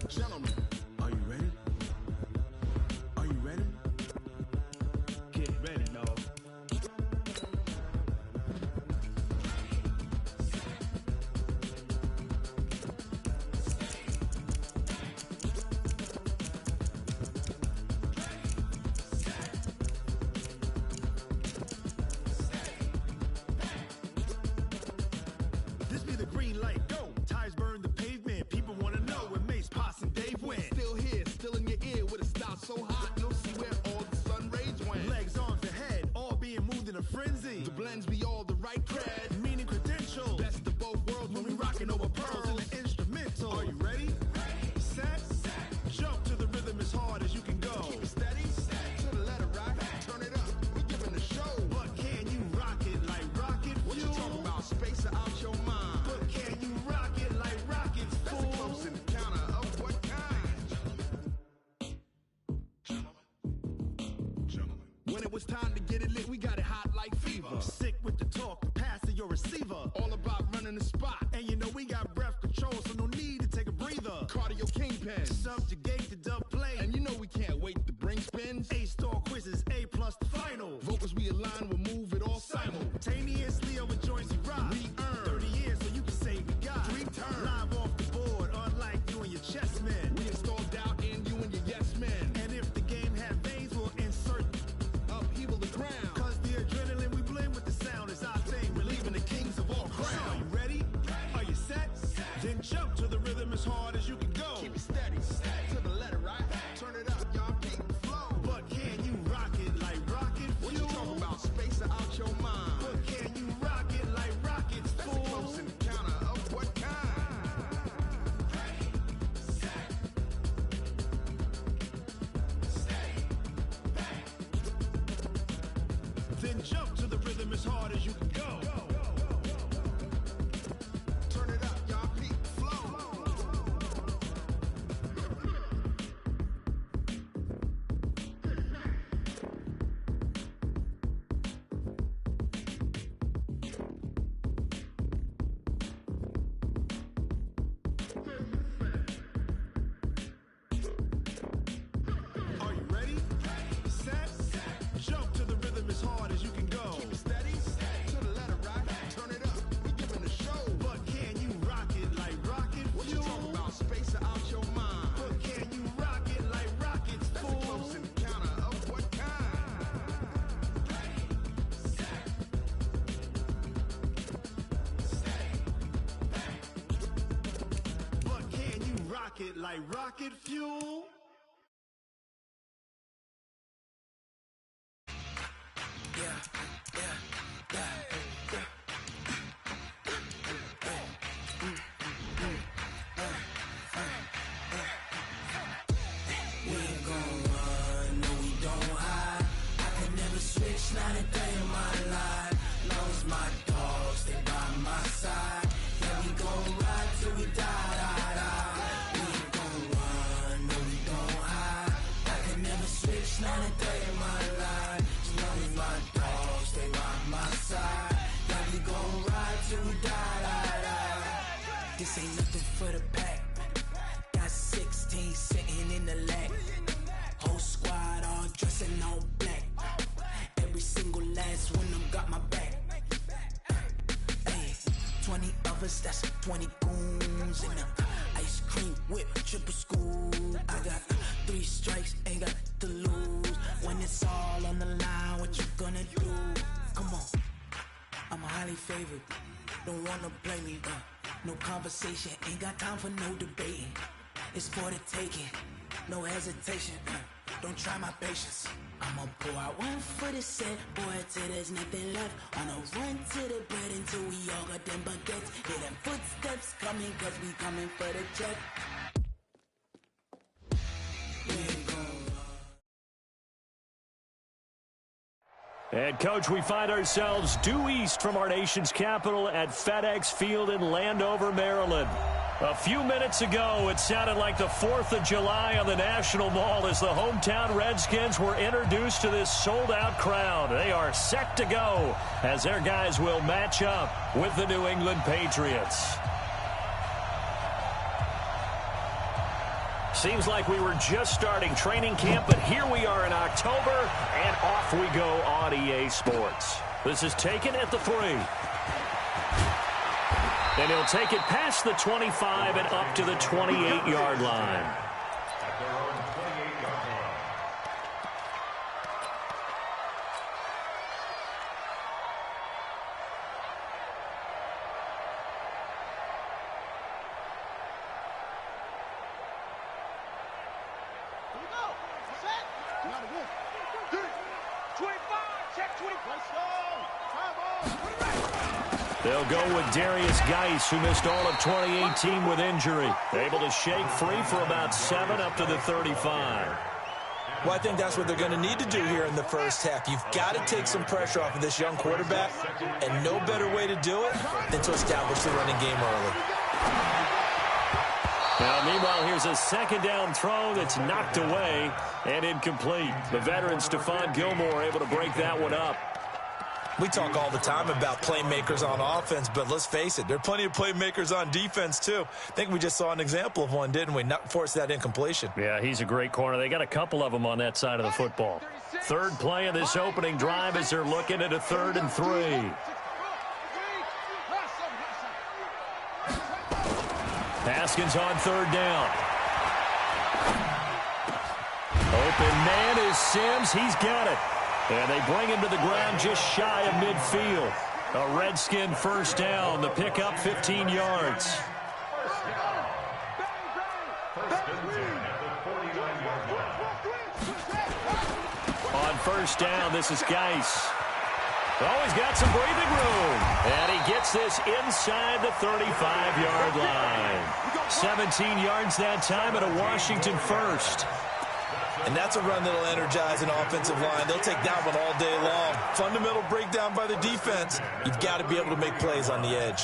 Gentlemen, are you ready? Are you ready? Get ready, no. This be the green light, go. Tires burn the pavement. People wanna know when Mace, Pops, and Dave went. Still here, still in your ear with a style so hot, you'll see where all the sun rays went. Legs, arms, and head, all being moved in a frenzy. The blends be all the right cred, meaning credentials. Best of both worlds when we rockin' over pearls in the instrumental. Are you ready? Set, jump to the rhythm as hard as you can go. Keep it steady, to the letter right, turn it up, we giving the show. But can you rock it like rocket fuel? What you talking about, space out your mind? But can you rock it like rockets, fool? That's a close encounter of what kind? Gentlemen. When it was time to get it lit, we got it hot like fever. Sick with the talk, pass to your receiver. All about running the spot. And you know we got breath control, so no need to take a breather. Cardio kingpin, subjugate the dub play. And you know we can't wait to bring spins. A-star quizzes, A+ the final. Vocals we align, we'll move it all simultaneously over joints we rock. We earn 30 years, so you can say we got 3 turns. Live off the board, unlike you and your chess men. We install doubt in you and your yes men. And if the game had veins, we'll insert upheaval the crown. Cause the adrenaline we blend with the sound is our thing. Relieving the kings of all crowns. So are you ready? Are you set? Then jump to the rhythm as hard as you can go. Keep it steady, to the letter right. Turn it up, y'all keep the flow. But can you rock it like rocket fuel? What you talking about, space out your mind? But can you rock it like rockets, fool? That's a close encounter of what kind? Ready, set, stay back. Then jump to the rhythm as hard as you can go. Turn it up, y'all keep the flow. Are you ready? Set, jump to the rhythm as hard as you can go. Keep it steady, to the letter right. Turn it up, we giving the show. But can you rock it like rocket fuel? What you talking about, space out your mind? But can you rock it like rockets, fool? That's a close encounter of what kind? Ready, set, stay back. But can you rock it like rocket fuel? We ain't gon' run, no we don't hide. I can never switch, not a day in my life. Long as my dogs stay by my side. Yeah, we gon' ride till we die, die, die. We ain't gon' run, no we don't hide. I can never switch, not a day in my life. As long as my dogs stay by my side. Yeah, we gon' ride till we die, die, die. This ain't nothing for the pack. Got 16 sitting in the lag. Whole squad all dressing all black. Every single last one of them got my back. Hey, 20 of us, that's 20 goons in the ice cream whip, triple scoop. I got 3 strikes, ain't got to lose. When it's all on the line, what you gonna do? Come on, I'm highly favored. Don't wanna play me, no conversation, ain't got time for no debating. It's for the taking, no hesitation. Don't try my patience. I'ma pour out one for the set, boy, till there's nothing left. On a run to the bread until we all got them baguettes. Hear them footsteps coming, cause we coming for the check. We ain't gon' And, Coach, we find ourselves due east from our nation's capital at FedEx Field in Landover, Maryland. A few minutes ago, it sounded like the 4th of July on the National Mall as the hometown Redskins were introduced to this sold-out crowd. They are set to go as their guys will match up with the New England Patriots. Seems like we were just starting training camp, but here we are in October, and off we go on EA Sports. This is taken at the 3. And he'll take it past the 25 and up to the 28-yard line. They'll go with Darius Geis, who missed all of 2018 with injury. Able to shake free for about 7 up to the 35. Well, I think that's what they're going to need to do here in the first half. You've got to take some pressure off of this young quarterback, and no better way to do it than to establish the running game early. Now, meanwhile, here's a second down throw that's knocked away and incomplete. The veteran Stephon Gilmore able to break that one up. We talk all the time about playmakers on offense, but let's face it, there are plenty of playmakers on defense, too. I think we just saw an example of one, didn't we? Not force that incompletion. Yeah, he's a great corner. They got a couple of them on that side of the football. Third play of this opening drive as they're looking at a 3rd and 3. Haskins on 3rd down. Open man is Sims. He's got it. And they bring him to the ground just shy of midfield. A Redskin first down. The pickup 15 yards. On first down, this is Geis. Oh, he's got some breathing room. And he gets this inside the 35-yard line. 17 yards that time and a Washington first. And that's a run that'll energize an offensive line. They'll take that one all day long. Fundamental breakdown by the defense. You've got to be able to make plays on the edge.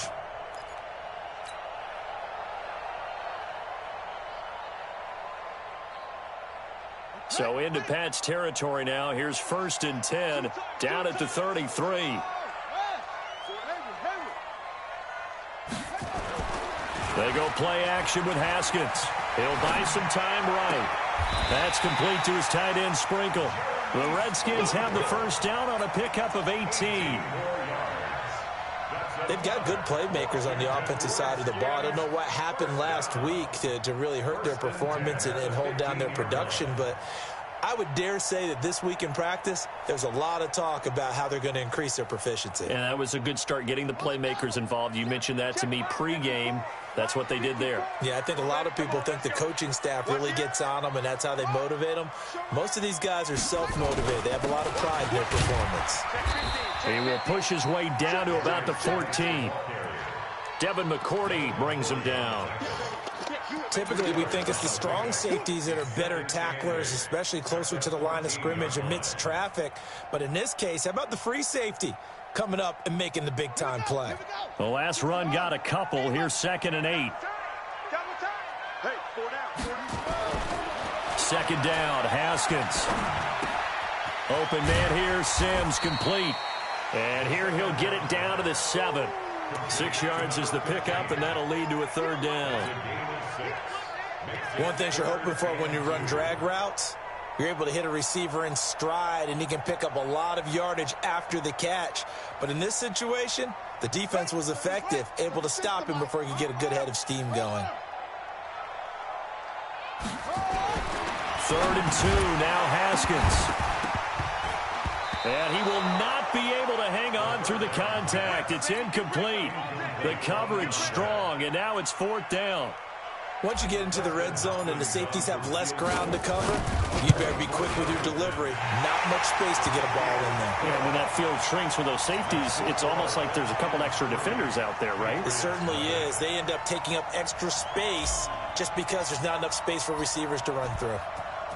So into Pat's territory now. Here's 1st and 10, down at the 33. They go play action with Haskins. He'll buy some time right. That's complete to his tight end Sprinkle. The Redskins have the first down on a pickup of 18. They've got good playmakers on the offensive side of the ball. I don't know what happened last week to really hurt their performance and hold down their production, but I would dare say that this week in practice, there's a lot of talk about how they're going to increase their proficiency. And that was a good start, getting the playmakers involved. You mentioned that to me pregame. That's what they did there. Yeah, I think a lot of people think the coaching staff really gets on them, and that's how they motivate them. Most of these guys are self-motivated. They have a lot of pride in their performance. He will push his way down to about the 14. Devin McCourty brings him down. Typically, we think it's the strong safeties that are better tacklers, especially closer to the line of scrimmage amidst traffic. But in this case, how about the free safety coming up and making the big-time play? The last run got a couple. Here's 2nd and 8. Second down, Haskins. Open man here, Sims complete. And here he'll get it down to the 7. 6 yards is the pickup, and that'll lead to a 3rd down. One thing you're hoping for when you run drag routes, you're able to hit a receiver in stride, and he can pick up a lot of yardage after the catch. But in this situation, the defense was effective, able to stop him before he could get a good head of steam going. 3rd and 2, now Haskins. And he will not be able to hang on through the contact. It's incomplete. The coverage strong, and now it's 4th down. Once you get into the red zone and the safeties have less ground to cover, you better be quick with your delivery. Not much space to get a ball in there. Yeah, when that field shrinks with those safeties, it's almost like there's a couple extra defenders out there, right? It certainly is. They end up taking up extra space just because there's not enough space for receivers to run through.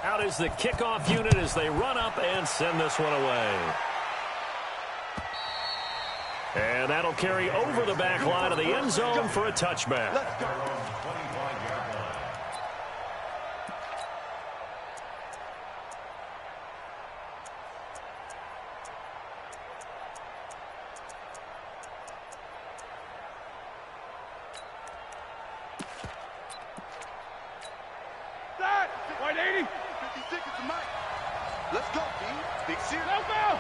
Out is the kickoff unit as they run up and send this one away. And that'll carry over the back line of the end zone for a touchback. Let's go. Let's go, B. Big series. Let's go.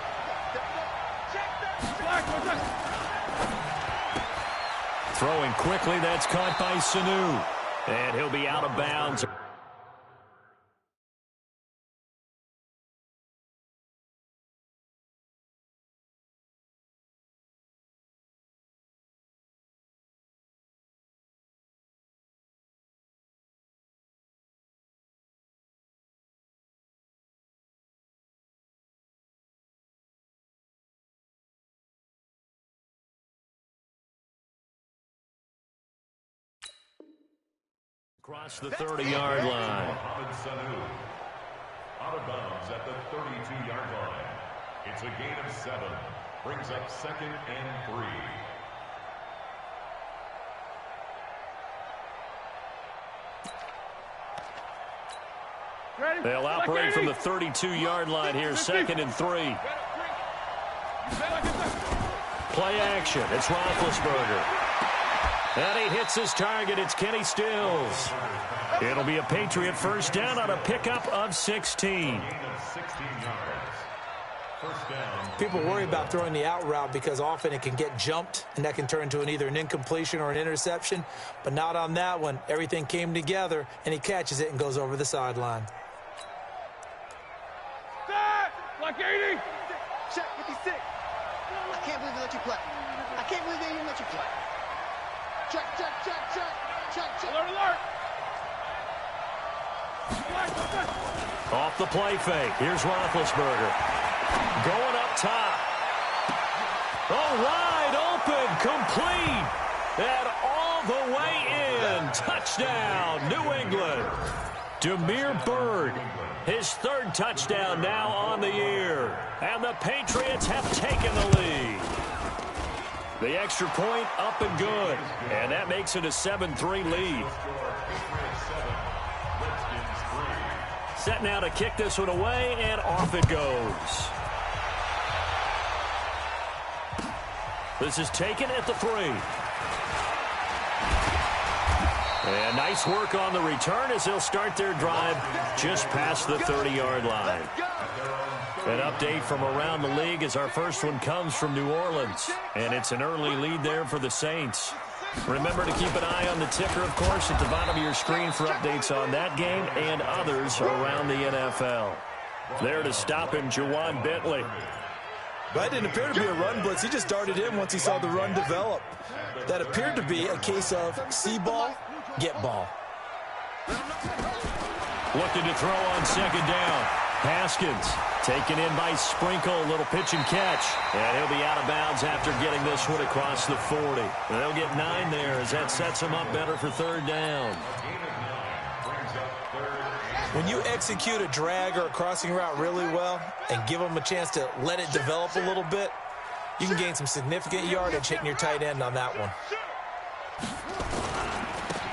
Throwing quickly, that's caught by Sanu. And he'll be out of bounds. Across the 30-yard line. Out of bounds at the 32-yard line. It's a gain of 7. Brings up 2nd and 3. They'll operate from the 32-yard line here, 2nd and 3. Play action. It's Roethlisberger. And he hits his target. It's Kenny Stills. It'll be a Patriot first down on a pickup of 16. People worry about throwing the out route because often it can get jumped, and that can turn into either an incompletion or an interception. But not on that one. Everything came together, and he catches it and goes over the sideline. Like 80. Check 56. I can't believe they let you play. I can't believe they didn't let you play. Check, check, check, check, check, check. Alert, alert. Off the play fake. Here's Roethlisberger. Going up top. Oh, wide open. Complete. And all the way in. Touchdown, New England. Damiere Byrd. His 3rd touchdown now on the year. And the Patriots have taken the lead. The extra point up and good. And that makes it a 7-3 lead. Set now to kick this one away, and off it goes. This is taken at the 3. And nice work on the return as they'll start their drive just past the 30-yard line. An update from around the league as our first one comes from New Orleans. And it's an early lead there for the Saints. Remember to keep an eye on the ticker, of course, at the bottom of your screen for updates on that game and others around the NFL. There to stop him, Juwan Bentley. That didn't appear to be a run blitz. He just darted in once he saw the run develop. That appeared to be a case of see ball, get ball. Looking to throw on 2nd down. Haskins taken in by Sprinkle. A little pitch and catch. And he'll be out of bounds after getting this one across the 40. And they'll get 9 there as that sets them up better for 3rd down. When you execute a drag or a crossing route really well and give them a chance to let it develop a little bit, you can gain some significant yardage hitting your tight end on that one.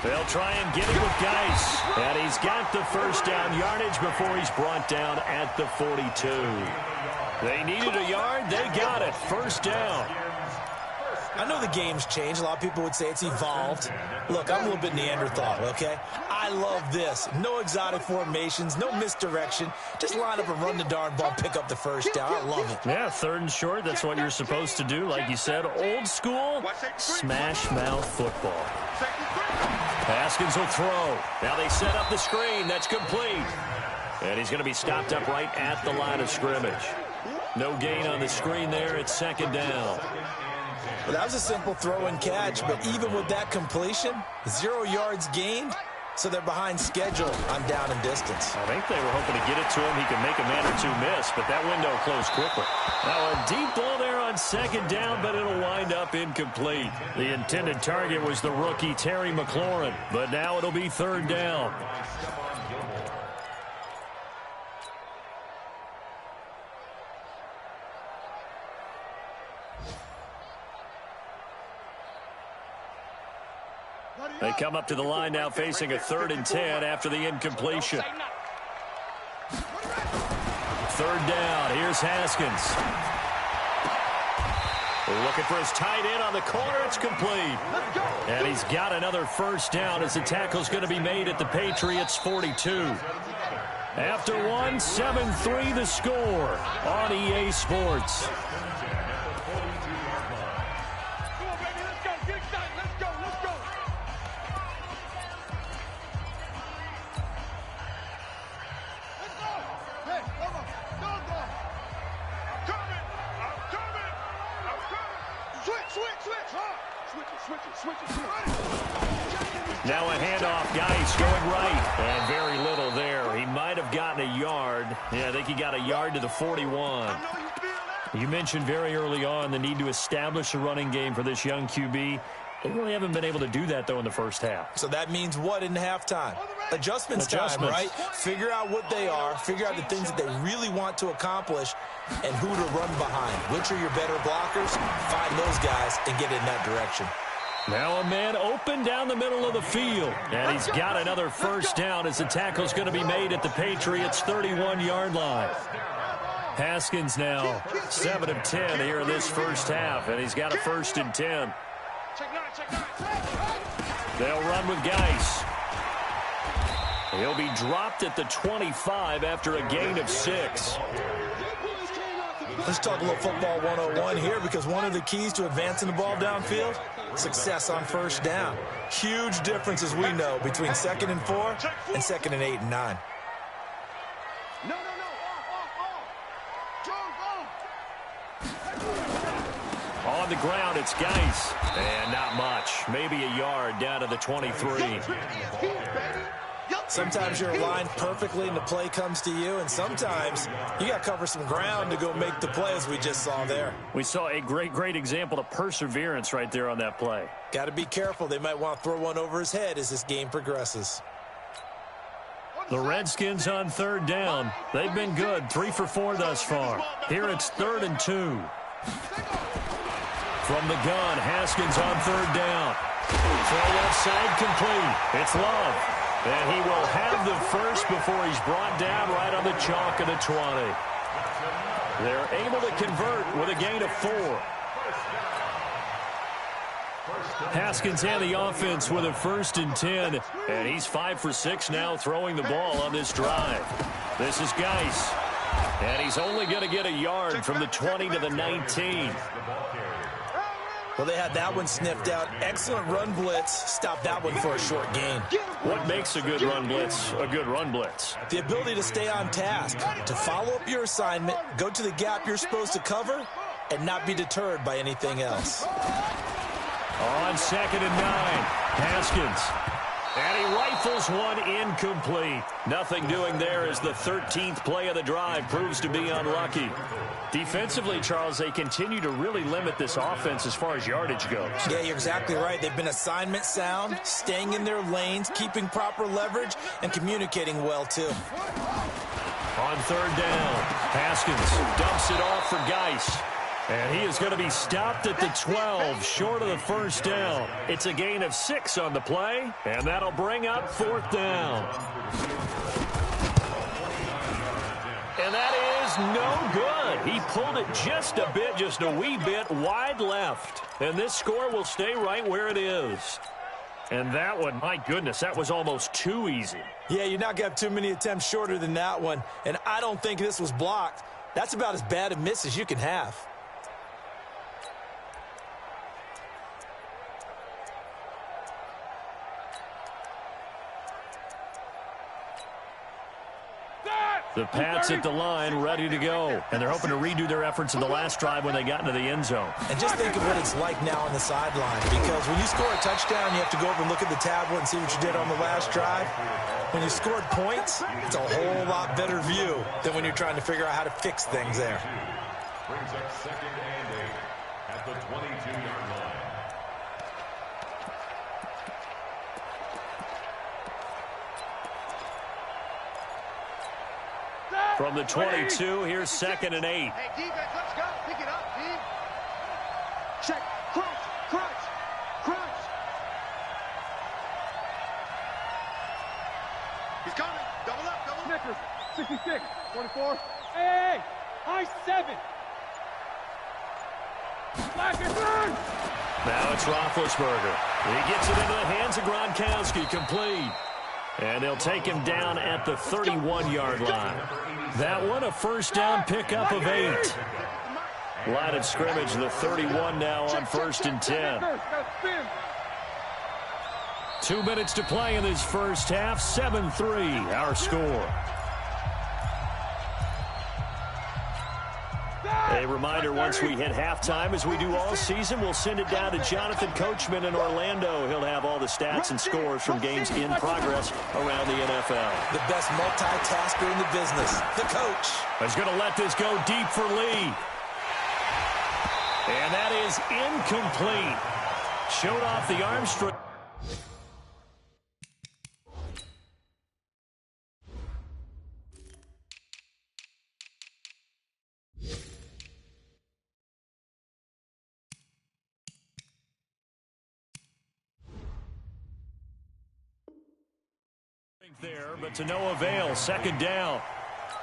They'll try and get it with Geis. And he's got the 1st down yardage before he's brought down at the 42. They needed a yard. They got it. 1st down. I know the game's changed. A lot of people would say it's evolved. Look, I'm a little bit Neanderthal, okay? I love this. No exotic formations, no misdirection. Just line up and run the darn ball, pick up the 1st down. I love it. Yeah, 3rd and short. That's what you're supposed to do. Like you said, old school, smash mouth football. Haskins will throw. Now they set up the screen. That's complete. And he's going to be stopped up right at the line of scrimmage. No gain on the screen there. It's 2nd down. Well, that was a simple throw and catch, but even with that completion, 0 yards gained, so they're behind schedule on down and distance. I think they were hoping to get it to him. He can make a man or 2 miss, but that window closed quickly. Now a deep ball there on 2nd down, but it'll wind up incomplete. The intended target was the rookie Terry McLaurin, but now it'll be 3rd down. They come up to the line now facing a 3rd and 10 after the incompletion. 3rd down. Here's Haskins. Looking for his tight end on the corner. It's complete. And he's got another 1st down as the tackle's going to be made at the Patriots' 42. After one, 7-3 the score on EA Sports. Now a handoff, Geis going right, and very little there. He might have gotten a yard. Yeah, I think he got a yard to the 41. You mentioned very early on the need to establish a running game for this young QB. They really haven't been able to do that, though, in the first half. So that means what in halftime? Adjustments time, right? Figure out what they are, figure out the things that they really want to accomplish, and who to run behind. Which are your better blockers? Find those guys and get in that direction. Now a man open down the middle of the field. And he's got another first down as the tackle's going to be made at the Patriots' 31-yard line. Haskins now 7 of 10 here in this first half, and he's got a 1st and 10. They'll run with Geis. He'll be dropped at the 25 after a gain of 6. Let's talk a little football 101 here, because one of the keys to advancing the ball downfield, success on first down. Huge difference, as we know, between 2nd and 4 and 2nd and 8 and 9. On the ground, it's Geis. And not much. Maybe a yard down to the 23. Sometimes you're aligned perfectly and the play comes to you, and sometimes you got to cover some ground to go make the play, as we just saw there. We saw a great example of perseverance right there on that play. Got to be careful. They might want to throw one over his head as this game progresses. The Redskins on 3rd down. They've been good, 3 for 4 thus far. Here it's 3rd and 2. From the gun, Haskins on 3rd down. Throw left side complete. It's Love. And he will have the first before he's brought down right on the chalk of the 20. They're able to convert with a gain of 4. Haskins and the offense with a 1st and 10. And he's 5 for 6 now throwing the ball on this drive. This is Geis. And he's only going to get a yard from the 20 to the 19. Well, they had that one sniffed out. Excellent run blitz. Stop that one for a short gain. What makes a good run blitz a good run blitz? The ability to stay on task, to follow up your assignment, go to the gap you're supposed to cover, and not be deterred by anything else. On 2nd and 9, Haskins. And he rifles one incomplete. Nothing doing there as the 13th play of the drive proves to be unlucky. Defensively, Charles, they continue to really limit this offense as far as yardage goes. Yeah, you're exactly right. They've been assignment sound, staying in their lanes, keeping proper leverage, and communicating well, too. On 3rd down, Haskins dumps it off for Geis. And he is going to be stopped at the 12, short of the first down. It's a gain of 6 on the play, and that'll bring up 4th down. And that is no good. He pulled it just a wee bit wide left. And this score will stay right where it is. And that one, my goodness, that was almost too easy. Yeah, you're not going to have too many attempts shorter than that one. And I don't think this was blocked. That's about as bad a miss as you can have. The Pats at the line, ready to go. And they're hoping to redo their efforts in the last drive when they got into the end zone. And just think of what it's like now on the sideline. Because when you score a touchdown, you have to go over and look at the tablet and see what you did on the last drive. When you scored points, it's a whole lot better view than when you're trying to figure out how to fix things there. Brings up 2nd and 8 at the 22-yard line. From the 22, here's 2nd and 8. Hey, defense, let's go. Pick it up, team. Check. Crunch. He's coming. Double up. Snickers, 66, 44. Hey, high 7. Black and burn. Now it's Roethlisberger. He gets it into the hands of Gronkowski, complete. And they'll take him down at the 31-yard line. That one, a first down pickup of 8. Line of scrimmage, the 31 now on 1st and 10. 2 minutes to play in this first half. 7-3, our score. A reminder, once we hit halftime, as we do all season, we'll send it down to Jonathan Coachman in Orlando. He'll have all the stats and scores from games in progress around the NFL. The best multitasker in the business, the coach. He's going to let this go deep for Lee. And that is incomplete. Showed off the arm strength. There, but to no avail. 2nd down.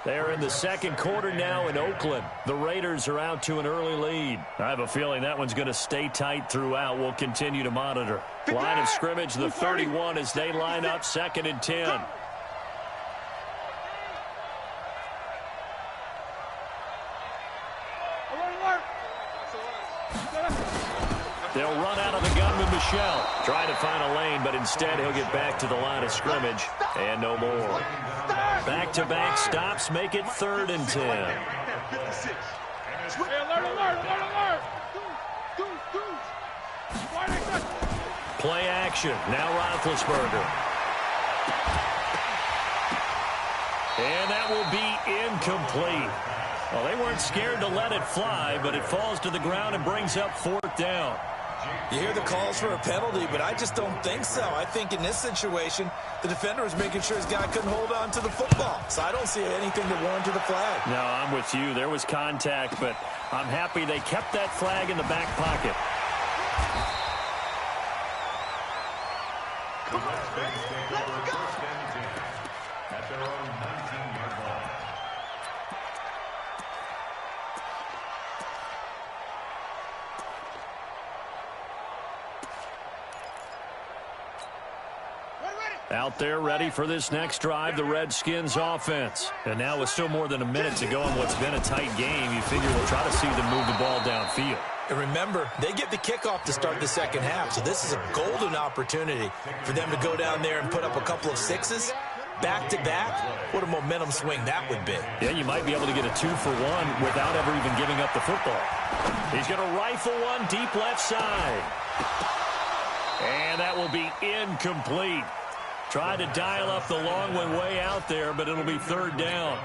They're in the 2nd quarter now in Oakland. The Raiders are out to an early lead. I have a feeling that one's going to stay tight throughout. We'll continue to monitor. Line of scrimmage, the 31 as they line up 2nd and 10. They'll run out of the gun with Michelle. Trying to find a lane, but instead he'll get back to the line of scrimmage. And no more. Back-to-back stops make it 3rd and 10. Alert. Play action. Now Roethlisberger. And that will be incomplete. Well, they weren't scared to let it fly, but it falls to the ground and brings up 4th down. You hear the calls for a penalty, but I just don't think so. I think in this situation, the defender was making sure his guy couldn't hold on to the football. So I don't see anything that warranted the flag. No, I'm with you. There was contact, but I'm happy they kept that flag in the back pocket. Come on, let's go. At their own 19-yard line. Out there ready for this next drive, the Redskins offense. And now with still more than a minute to go in what's been a tight game, you figure they'll try to see them move the ball downfield. And remember, they get the kickoff to start the 2nd half, so this is a golden opportunity for them to go down there and put up a couple of 6s. Back-to-back, what a momentum swing that would be. Yeah, you might be able to get a 2-for-1 without ever even giving up the football. He's going to rifle one deep left side. And that will be incomplete. Tried to dial up the long one way out there, but it'll be 3rd down.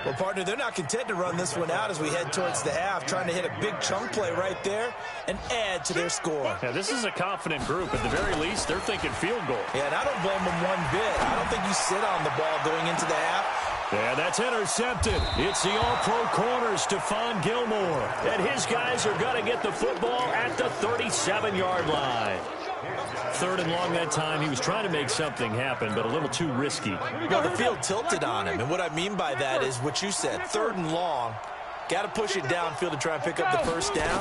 Well, partner, they're not content to run this one out as we head towards the half, trying to hit a big chunk play right there and add to their score. Yeah, this is a confident group. At the very least, they're thinking field goal. Yeah, and I don't blame them one bit. I don't think you sit on the ball going into the half. Yeah, that's intercepted. It's the all-pro corner, Stephon Gilmore. And his guys are going to get the football at the 37-yard line. 3rd and long that time. He was trying to make something happen, but a little too risky. Well, the field tilted on him, and what I mean by that is what you said. 3rd and long. Got to push it downfield to try and pick up the 1st down.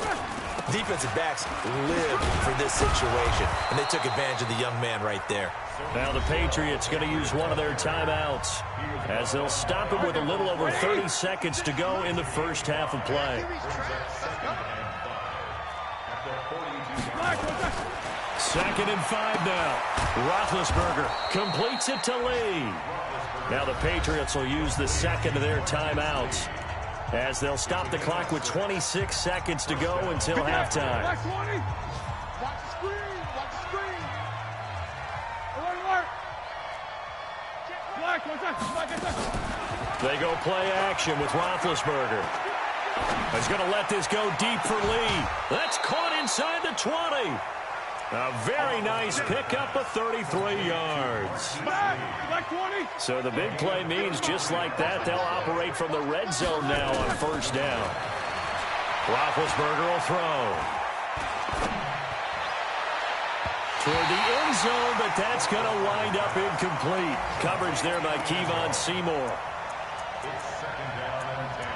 Defensive backs lived for this situation, and they took advantage of the young man right there. Now the Patriots going to use one of their timeouts as they'll stop him with a little over 30 seconds to go in the first half of play. 2nd and 5 now. Roethlisberger completes it to Lee. Now the Patriots will use the 2nd of their timeouts as they'll stop the clock with 26 seconds to go until halftime. Watch the screen. Watch the screen. Alert. They go play action with Roethlisberger. He's going to let this go deep for Lee. That's caught inside the 20. A very nice pickup of 33 yards. So the big play means just like that, they'll operate from the red zone now on 1st down. Roethlisberger will throw. Toward the end zone, but that's going to wind up incomplete. Coverage there by Kevon Seymour. It's 2nd down and 10.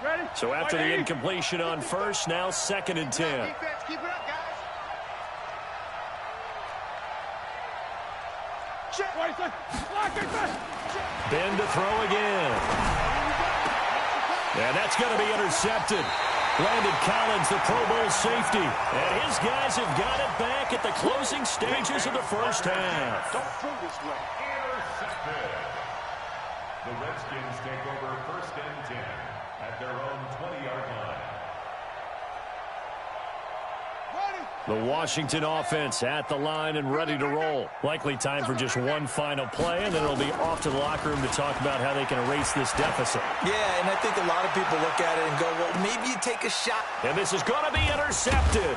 Ready? So after the incompletion on 1st, now 2nd and 10. Keep it up, guys. spin to throw again. And that's going to be intercepted. Landon Collins, the Pro Bowl safety. And his guys have got it back at the closing stages of the first half. Don't throw this way. Intercepted. The Redskins take over 1st and 10 at their own 20-yard line. The Washington offense at the line and ready to roll. Likely time for just one final play, and then it'll be off to the locker room to talk about how they can erase this deficit. Yeah, and I think a lot of people look at it and go, well, maybe you take a shot. And this is going to be intercepted.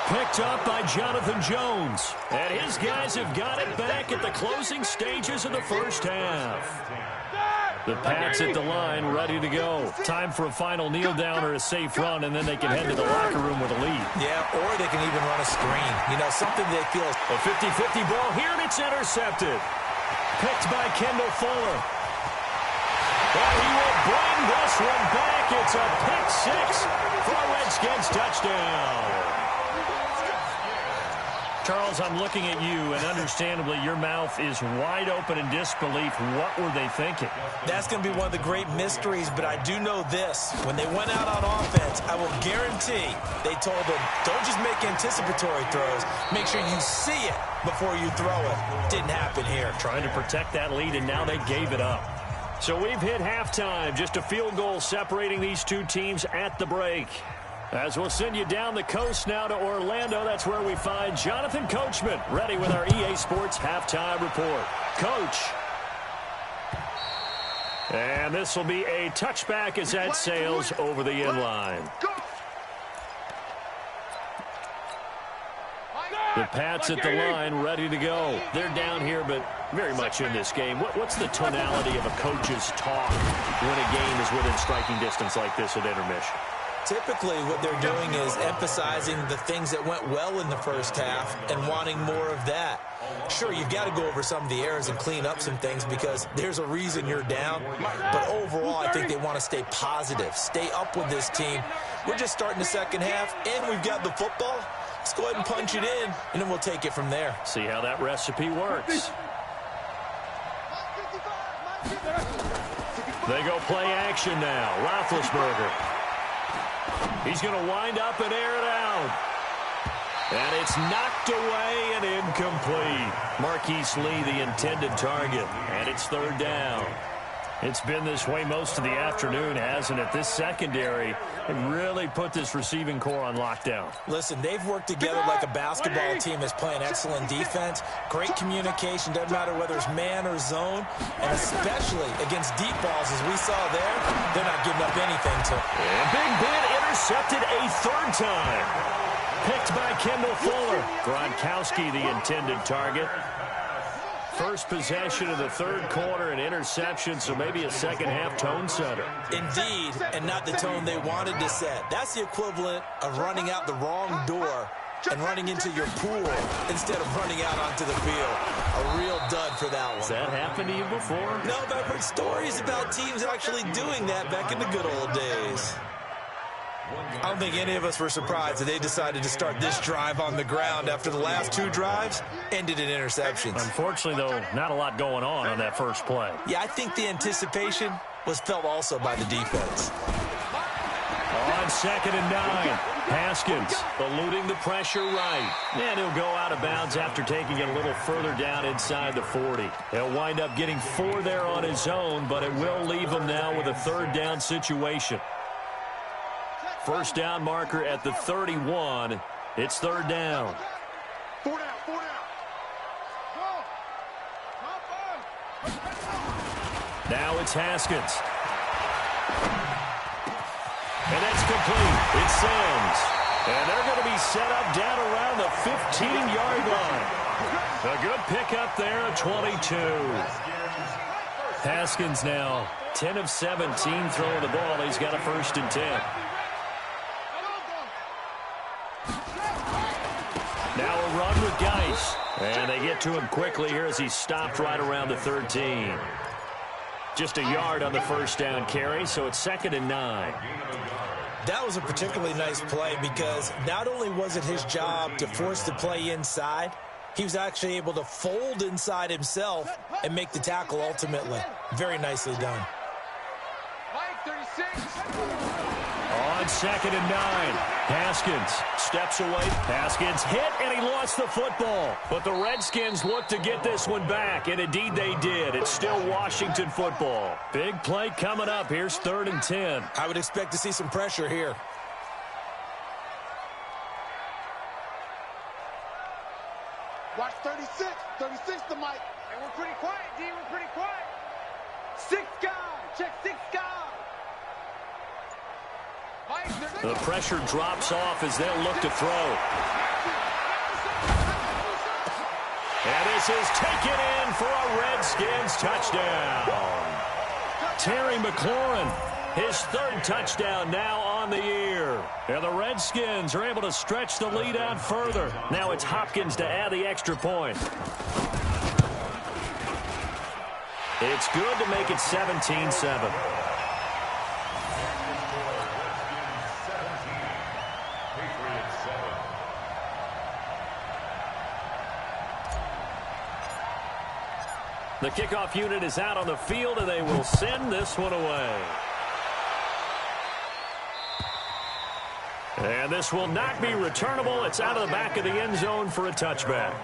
Picked up by Jonathan Jones. And his guys have got it back at the closing stages of the first half. The Pats at the line, ready to go. Time for a final kneel down or a safe run, and then they can head to the locker room with a lead. Yeah, or they can even run a screen. You know, something they feel. A 50-50 ball here, and it's intercepted. Picked by Kendall Fuller. And he will bring this one back. It's a pick six for a Redskins touchdown. Charles, I'm looking at you, and understandably, your mouth is wide open in disbelief. What were they thinking? That's going to be one of the great mysteries, but I do know this. When they went out on offense, I will guarantee they told them, don't just make anticipatory throws. Make sure you see it before you throw it. Didn't happen here. Trying to protect that lead, and now they gave it up. So we've hit halftime. Just a field goal separating these two teams at the break. As we'll send you down the coast now to Orlando, that's where we find Jonathan Coachman, ready with our EA Sports halftime report. Coach. And this will be a touchback as that sails over the inline. The Pats at the line, ready to go. They're down here, but very much in this game. What's the tonality of a coach's talk when a game is within striking distance like this at intermission? Typically, what they're doing is emphasizing the things that went well in the first half and wanting more of that. Sure, you've got to go over some of the errors and clean up some things because there's a reason you're down. But overall, I think they want to stay positive, stay up with this team. We're just starting the second half, and we've got the football. Let's go ahead and punch it in, and then we'll take it from there. See how that recipe works. They go play action now. Roethlisberger. He's going to wind up and air it out. And it's knocked away and incomplete. Marquise Lee, the intended target. And it's third down. It's been this way most of the afternoon, hasn't it? This secondary really put this receiving core on lockdown. Listen, they've worked together like a basketball team that's playing excellent defense. Great communication, doesn't matter whether it's man or zone. And especially against deep balls, as we saw there, they're not giving up anything to them. And Big Ben intercepted a third time. Picked by Kendall Fuller. Gronkowski, the intended target. First possession of the third quarter, an interception, so maybe a second-half tone setter. Indeed, and not the tone they wanted to set. That's the equivalent of running out the wrong door and running into your pool instead of running out onto the field. A real dud for that one. Has that happened to you before? No, but I've heard stories about teams actually doing that back in the good old days. I don't think any of us were surprised that they decided to start this drive on the ground after the last two drives ended in interceptions. Unfortunately, though, not a lot going on that first play. Yeah, I think the anticipation was felt also by the defense. On 2nd and 9, Haskins eluding the pressure right. And he'll go out of bounds after taking it a little further down inside the 40. He'll wind up getting 4 there on his own, but it will leave him now with a third down situation. First down marker at the 31. It's third down. 4 down. Now it's Haskins. And that's complete. It sends. And they're going to be set up down around the 15-yard line. A good pickup there at 22. Haskins now 10 of 17 throwing the ball. He's got a 1st and 10. Now a run with Geis. And they get to him quickly here as he's stopped right around the 13. Just a yard on the first down carry, so it's 2nd and 9. That was a particularly nice play because not only was it his job to force the play inside, He was actually able to fold inside himself and make the tackle ultimately. Very nicely done. Mike, 36. On 2nd and 9, Haskins steps away. Haskins hit, and he lost the football. But the Redskins look to get this one back, and indeed they did. It's still Washington football. Big play coming up. Here's 3rd and 10. I would expect to see some pressure here. Watch 36. 36 to Mike. And we're pretty quiet, D. We're pretty quiet. 6 guy. Check 6 guy. Mike, The pressure drops off as they'll look to throw. And this is taken in for a Redskins touchdown. Terry McLaurin, his 3rd touchdown now on the year. And the Redskins are able to stretch the lead out further. Now it's Hopkins to add the extra point. It's good to make it 17-7. The kickoff unit is out on the field, and they will send this one away. And this will not be returnable. It's out of the back of the end zone for a touchback.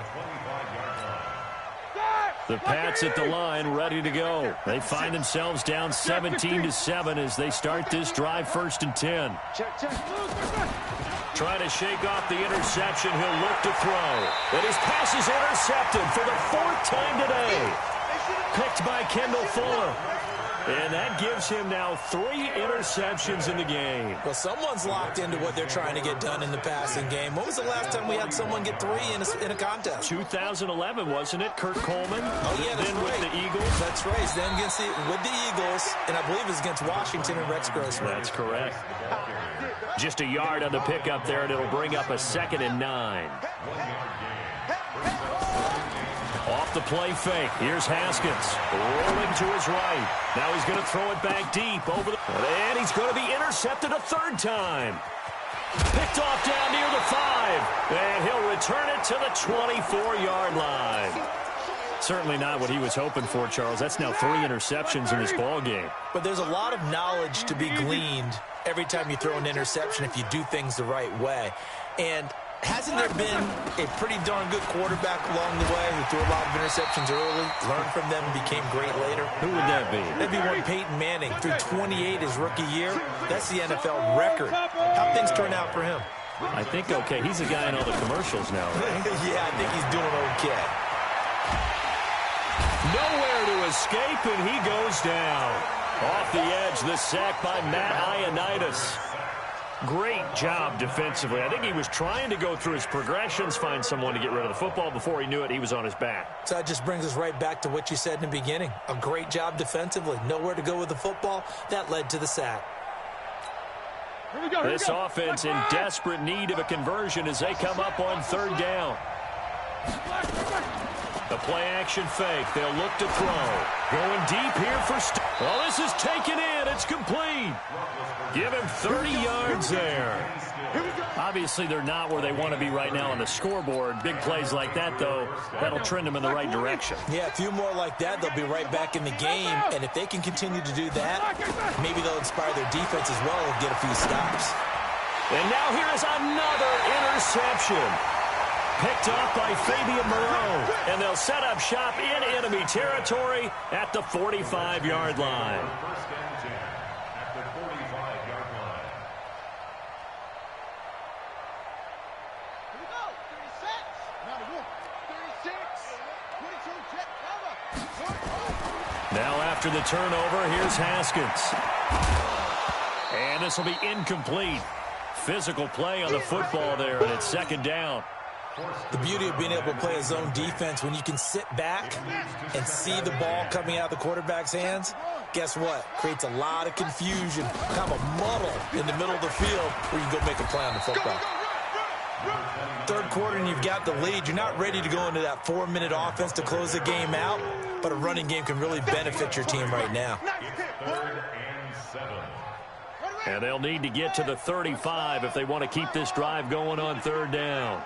The Pats at the line ready to go. They find themselves down 17-7 as they start this drive 1st and 10. Trying to shake off the interception. He'll look to throw. And his pass is intercepted for the 4th time today. Picked by Kendall Fuller. And that gives him now 3 interceptions in the game. Well, someone's locked into what they're trying to get done in the passing game. When was the last time we had someone get 3 in a contest? 2011, wasn't it? Kurt Coleman. Oh, yeah, that's then right. with the Eagles. That's right. Then with the Eagles, and I believe it was against Washington and Rex Grossman. That's correct. Just a yard on the pickup there, and it'll bring up a 2nd and 9. Off the play fake. Here's Haskins. Rolling to his right. Now he's going to throw it back deep over the... And he's going to be intercepted a 3rd time. Picked off down near the 5. And he'll return it to the 24-yard line. Certainly not what he was hoping for, Charles. That's now 3 interceptions in this ball game. But there's a lot of knowledge to be gleaned every time you throw an interception if you do things the right way. And hasn't there been a pretty darn good quarterback along the way who threw a lot of interceptions early, learned from them, and became great later? Who would that be? That'd be one Peyton Manning. Threw 28 his rookie year. That's the NFL record. How things turn out for him? I think okay. He's a guy in all the commercials now, right? Yeah, I think he's doing okay. Nowhere to escape, and he goes down. Off the edge, the sack by Matt Ioannidis. Great job defensively. I think he was trying to go through his progressions, find someone to get rid of the football. Before he knew it, he was on his back. So that just brings us right back to what you said in the beginning. A great job defensively. Nowhere to go with the football. That led to the sack. This offense in desperate need of a conversion as they come up on 3rd down. The play-action fake. They'll look to throw. Going deep here for... Well, this is taken in. It's complete. Give him 30 yards there. Obviously, they're not where they want to be right now on the scoreboard. Big plays like that, though, that'll trend them in the right direction. Yeah, a few more like that, they'll be right back in the game. And if they can continue to do that, maybe they'll inspire their defense as well and get a few stops. And now here is another interception. Picked off by Fabian Moreau. And they'll set up shop in enemy territory at the 45-yard line. First and 10 at the 45-yard line. Here we go. 36. Now the room. 36. 22. Jet cover. Now after the turnover, here's Haskins. And this will be incomplete. Physical play on the football there, and it's 2nd down. The beauty of being able to play a zone defense when you can sit back and see the ball coming out of the quarterback's hands, guess what? Creates a lot of confusion, kind of a muddle in the middle of the field where you can go make a play on the football. 3rd quarter and you've got the lead. You're not ready to go into that 4-minute offense to close the game out, but a running game can really benefit your team right now. 3rd and 7. And they'll need to get to the 35 if they want to keep this drive going on 3rd down.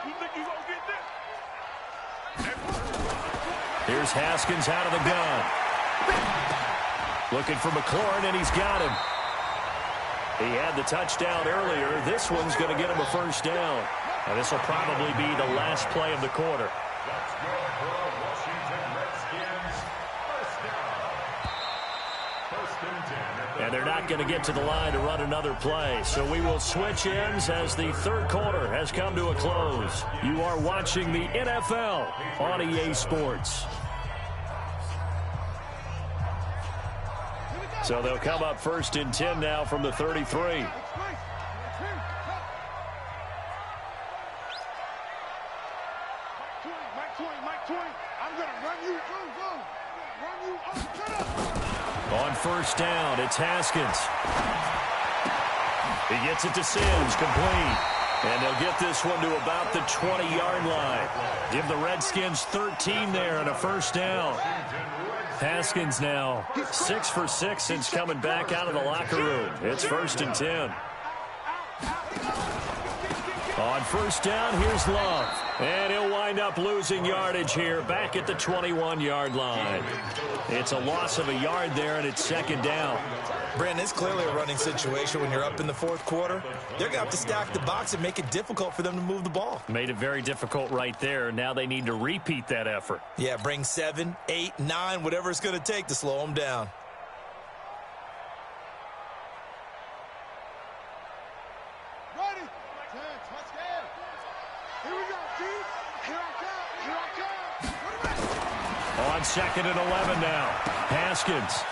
You think you gonna get that? Here's Haskins out of the gun. Looking for McLaurin, and he's got him. He had the touchdown earlier. This one's going to get him a first down. And this will probably be the last play of the quarter. That's good for a Washington Redskins first down. First and 10. And they're not going to get to the line to run another play. So we will switch ends as the third quarter has come to a close. You are watching the NFL on EA Sports. So they'll come up first and 10 now from the 33. On first down, it's Haskins. He gets it to Sims, complete. And they'll get this one to about the 20-yard line. Give the Redskins 13 there and a first down. Haskins now 6 for 6 since coming back out of the locker room. It's first and 10. On first down, here's Love. And he'll wind up losing yardage here back at the 21-yard line. It's a loss of a yard there, and it's second down. Brandon, it's clearly a running situation when you're up in the fourth quarter. They're going to have to stack the box and make it difficult for them to move the ball. Made it very difficult right there. Now they need to repeat that effort. Yeah, bring 7, 8, 9, whatever it's going to take to slow them down. On second and 11 now. Haskins.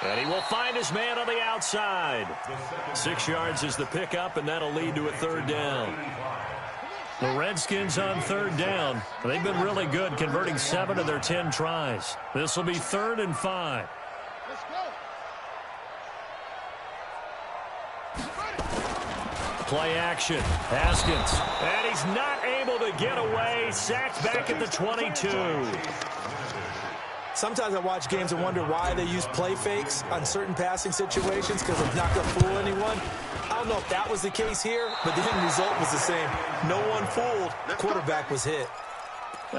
And he will find his man on the outside. 6 yards is the pickup, and that'll lead to a third down. The Redskins on third down. They've been really good, converting 7 of their 10 tries. This will be 3rd and 5. Play action. Haskins. And he's not able to get away. Sacked back at the 22. Sometimes I watch games and wonder why they use play fakes on certain passing situations because it's not going to fool anyone. I don't know if that was the case here, but the end result was the same. No one fooled. The quarterback was hit.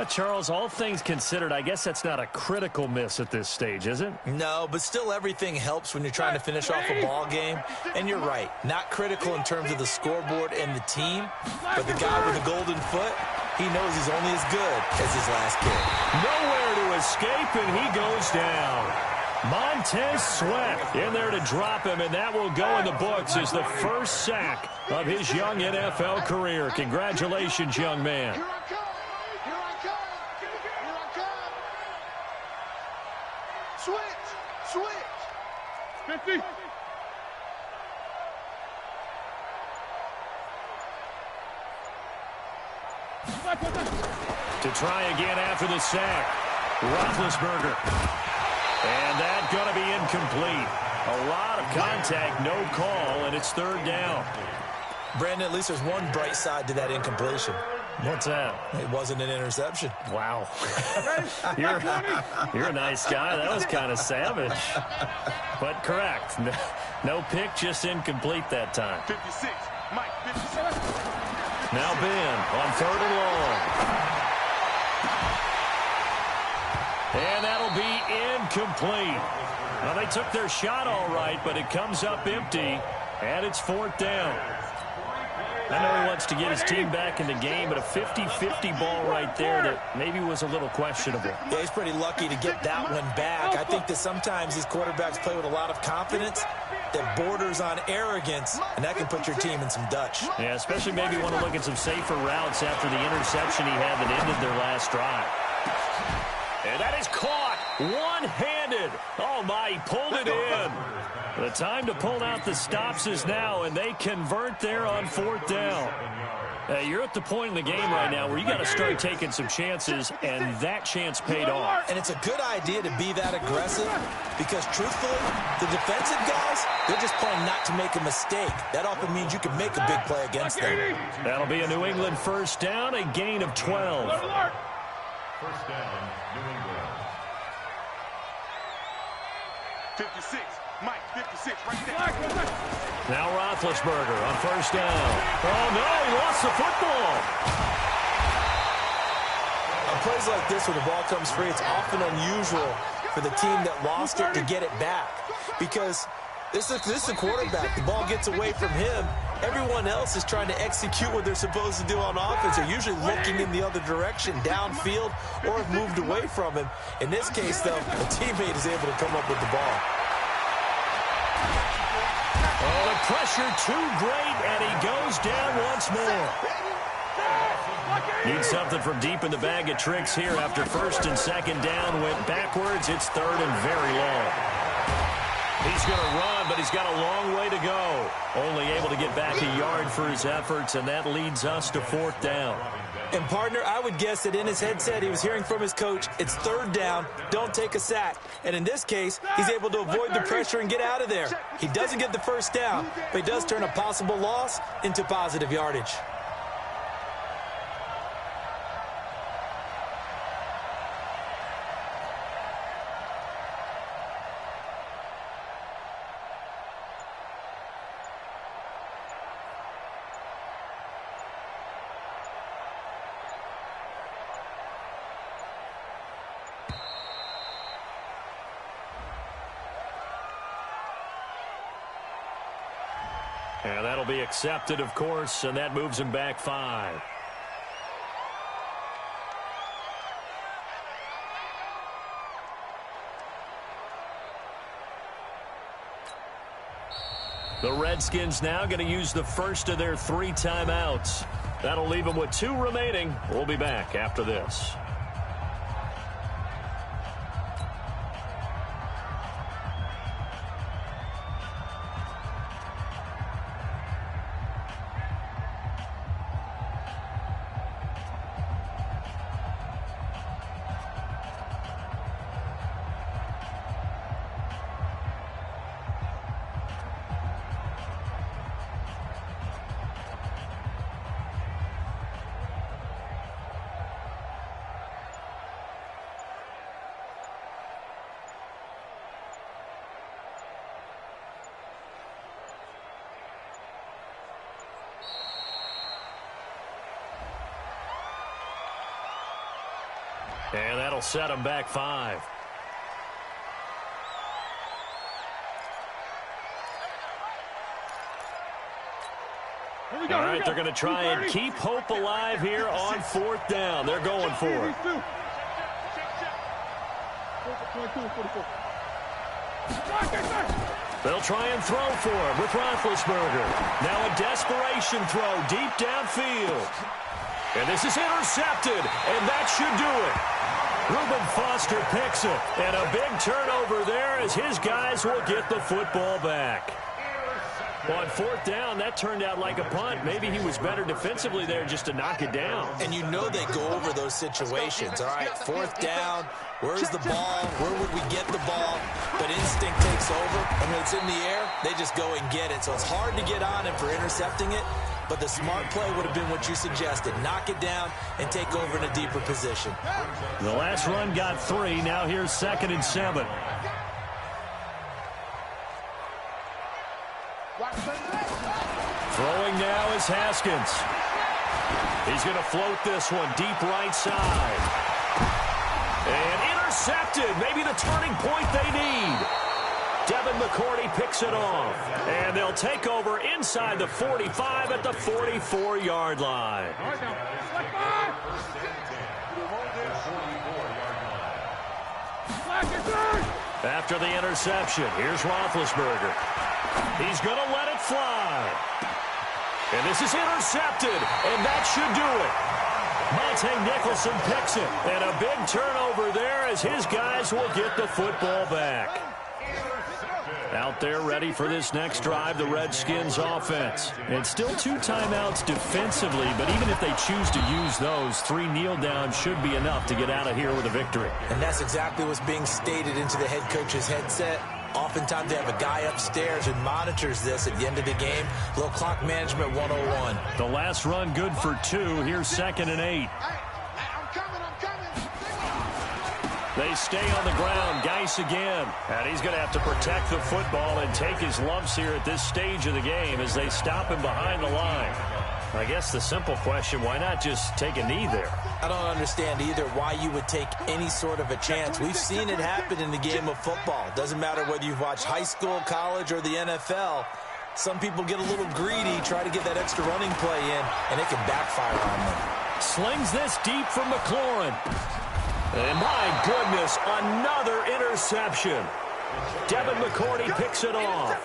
Charles, all things considered, I guess that's not a critical miss at this stage, is it? No, but still everything helps when you're trying to finish off a ball game. And you're right, not critical in terms of the scoreboard and the team, but the guy with the golden foot, he knows he's only as good as his last kick. Nowhere to escape, and he goes down. Montez Sweat in there to drop him, and that will go in the books as the first sack of his young NFL career. Congratulations, young man. Switch. 50. To try again after the sack. Roethlisberger. And that's going to be incomplete. A lot of contact, no call, and it's third down. Brandon, at least there's one bright side to that incompletion. What's that? It wasn't an interception. Wow. You're a nice guy. That was kind of savage. But correct. No pick, just incomplete that time. 56. Mike, 57. Now Ben on third and long. And that'll be incomplete. Well, they took their shot all right, but it comes up empty, and it's fourth down. I know he wants to get his team back in the game, but a 50-50 ball right there that maybe was a little questionable. Yeah, he's pretty lucky to get that one back. I think that sometimes these quarterbacks play with a lot of confidence that borders on arrogance, and that can put your team in some Dutch. Yeah, especially maybe want to look at some safer routes after the interception he had that ended their last drive. And that is caught one-handed. Oh, my, he pulled it in. The time to pull out the stops is now, and they convert there on fourth down. You're at the point in the game right now where you got to start taking some chances, and that chance paid off. And it's a good idea to be that aggressive because, truthfully, the defensive guys, they're just playing not to make a mistake. That often means you can make a big play against them. That'll be a New England first down, a gain of 12. First down, New England. 56. Mike, 56, right there. Now Roethlisberger on first down. Oh, no, he lost the football. on plays like this when the ball comes free, it's often unusual for the team that lost it to get it back. Because this is a quarterback. The ball gets away from him. Everyone else is trying to execute what they're supposed to do on offense. They're usually looking in the other direction, downfield, or have moved away from him. In this case, though, a teammate is able to come up with the ball. Oh, the pressure too great, and he goes down once more. Need something from deep in the bag of tricks here after first and second down went backwards. It's third and very long. He's going to run, but he's got a long way to go. Only able to get back a yard for his efforts, and that leads us to fourth down. And, partner, I would guess that in his headset he was hearing from his coach, it's third down, don't take a sack. And in this case, he's able to avoid the pressure and get out of there. He doesn't get the first down, but he does turn a possible loss into positive yardage. And that'll be accepted, of course, and that moves him back 5. The Redskins now going to use the first of their 3 timeouts. That'll leave them with 2 remaining. We'll be back after this. And that'll set him back 5. All right, they're going to try and keep hope alive here on 4th down. They're going for it. They'll try and throw for him with Roethlisberger. Now a desperation throw deep downfield. And this is intercepted, and that should do it. Reuben Foster picks it, and a big turnover there as his guys will get the football back. On 4th down, that turned out like a punt. Maybe he was better defensively there just to knock it down. And you know they go over those situations. All right, 4th down, where's the ball? Where would we get the ball? But instinct takes over, and when it's in the air, they just go and get it. So it's hard to get on him for intercepting it. But the smart play would have been what you suggested. Knock it down and take over in a deeper position. The last run got 3. Now here's 2nd and 7. Throwing now is Haskins. He's going to float this one deep right side. And intercepted. Maybe the turning point they need. Devin McCourty picks it off. And they'll take over inside the 45 at the 44-yard line. After the interception, here's Roethlisberger. He's going to let it fly. And this is intercepted, and that should do it. Monte Nicholson picks it, and a big turnover there as his guys will get the football back. Out there ready for this next drive, the Redskins offense. And still 2 timeouts defensively, but even if they choose to use those, 3 kneel downs should be enough to get out of here with a victory. And that's exactly what's being stated into the head coach's headset. Oftentimes they have a guy upstairs who monitors this at the end of the game. A little clock management 101. The last run good for 2. Here's 2nd and 8. They stay on the ground. Geis again. And he's going to have to protect the football and take his lumps here at this stage of the game as they stop him behind the line. I guess the simple question, why not just take a knee there? I don't understand either why you would take any sort of a chance. We've seen it happen in the game of football. Doesn't matter whether you've watched high school, college, or the NFL. Some people get a little greedy, try to get that extra running play in, and it can backfire on them. Slings this deep for McLaurin. And my goodness, another interception. Devin McCourty picks it off.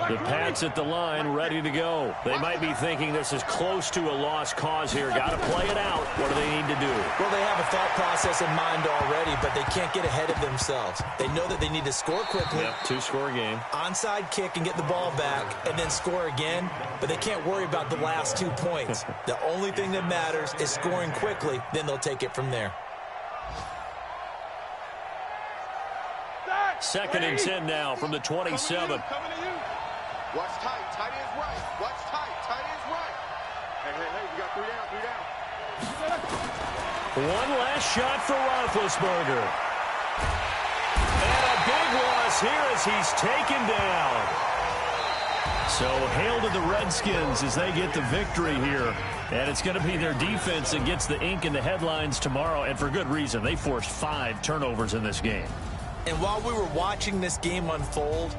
The Pats at the line, ready to go. They might be thinking this is close to a lost cause here. Got to play it out. What do they need to do? Well, they have a thought process in mind already, but they can't get ahead of themselves. They know that they need to score quickly. Yep, two-score game. Onside kick and get the ball back and then score again, but they can't worry about the last 2 points. The only thing that matters is scoring quickly, then they'll take it from there. 2nd and 10 now from the 27. Watch tight, tight ends right. Watch tight, tight ends right. Hey, you got 3 down. One last shot for Roethlisberger. And a big loss here as he's taken down. So hail to the Redskins as they get the victory here. And it's going to be their defense that gets the ink in the headlines tomorrow, and for good reason. They forced 5 turnovers in this game. And while we were watching this game unfold,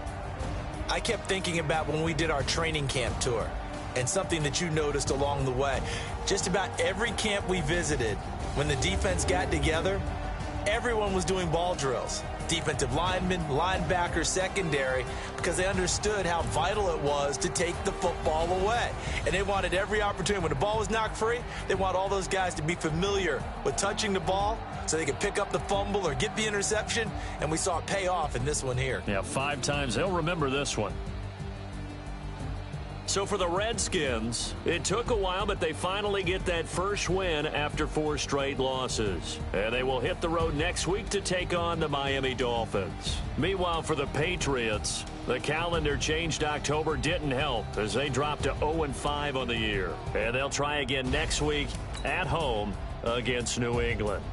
I kept thinking about when we did our training camp tour and something that you noticed along the way. Just about every camp we visited, when the defense got together, everyone was doing ball drills. Defensive linemen, linebackers, secondary, because they understood how vital it was to take the football away. And they wanted every opportunity. When the ball was knocked free, they want all those guys to be familiar with touching the ball so they could pick up the fumble or get the interception. And we saw it pay off in this one here. Yeah, 5 times. They'll remember this one. So for the Redskins, it took a while, but they finally get that first win after 4 straight losses. And they will hit the road next week to take on the Miami Dolphins. Meanwhile, for the Patriots, the calendar changed. October didn't help as they dropped to 0-5 on the year. And they'll try again next week at home against New England.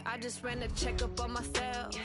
I just ran a checkup on myself.